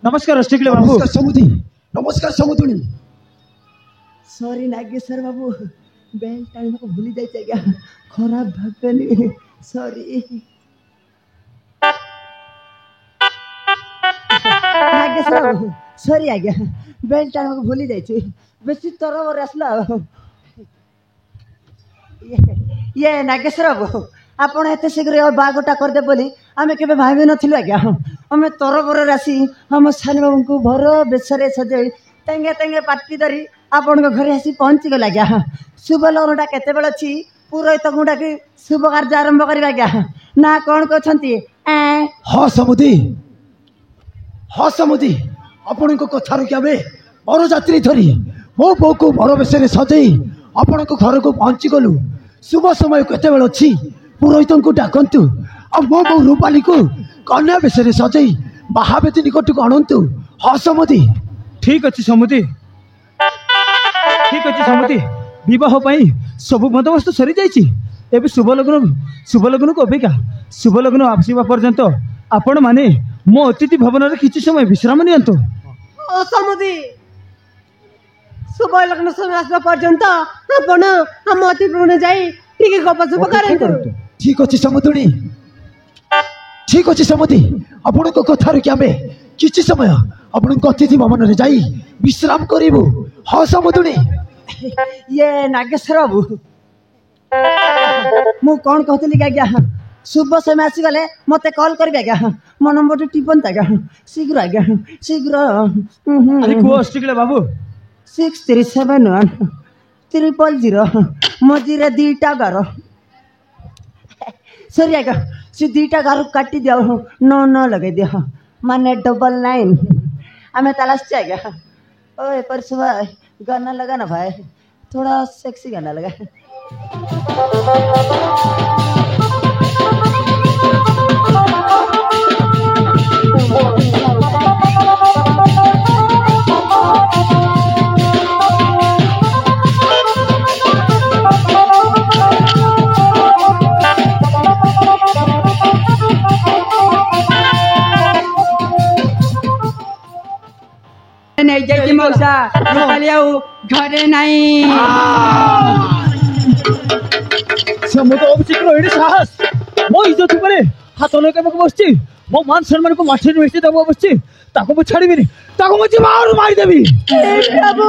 नमस्कार स्टिकले बाबू। नमस्कार समुदी। नमस्कार समुदुणी। सॉरी नागेश्वर बाबू बेल टाइम को भूली जाइए क्या खराब भागनी सॉरी नागेश्वर बाबू सॉरी आज्ञा बेल टाइम को भूली जाइए बेसी तरबर आसला ये नागेश्वर बाबू आपण एत शीघ्र बागटा करदे बोली आमे केबे भाबी नथिलु आज्ञा आमे तरबर आसी हम सानी बाबू को भर बेसरे सजई तेंगे तेंगे पार्टी धरी आपण घरे आसी पहुंची गला आज्ञा शुभ लग्नटा केते बेल अछि पुरोहित गुंडा के शुभ कार्य आरंभ करबा आज्ञा ना कोन कहछंती हाँ समुदी आपण को कथार के आमे बर यात्री धरी मो बो को बर बेसरे सजई आपण को घर को पहुंची गलु शुभ समय केते बेल अछि पुरोहित को डाकंतु आ मो बो रूपाली को कन्या बेसरे सजई बाहाबेती निकट को अनंतु हाँ समुदी। ठीक अछि समुदी विवाह पाई सब बंदोबस्त सरी जाइछि एबे शुभ लग्न को अपेक्षा शुभ लग्न आसीबा पर्यंत आपण माने मो अतिथि भवन रे किछि समय विश्राम नियंतु। ओ समुदी शुभ लग्न समय आसबा पर्यंत आपण हम अतिथि भवन जाई ठीक गपसप करंतु। ठीक अछि समुदुणी ठीक अछि समुदी आपण को कथार के आमे किछि समय आपण को अतिथि भवन रे जाई विश्राम करिवु हाँ समुदुणी। ये नागेश्वर बाबू मु कौन कहती आज्ञा शुभ समय आसी गले मते कॉल करबे आज्ञा मो नंबर टिपन आज्ञा शीघ्र आज्ञा शीघ्र अरे को स्टिकले बाबू 6371 000 मझीरे दीटा घर सॉरी आज्ञा से दीटा घर काटी दिया नो नो लगे दिया माने 99 हमें तलाश आज्ञा ओए परसवा गाना लगा ना भाई थोड़ा सेक्सी गाना लगा नहीं जाइए मौसा घरे नहीं समुद्र अभिषेक एडी साहस मो इज्जत ऊपर हाथ लगाइबाक बसछि मो मान सम्मान को माछी मिस्त्री दबा बसछि ताको मु छाड़ीबिनी ताको मु मार मारी देबी प्रभु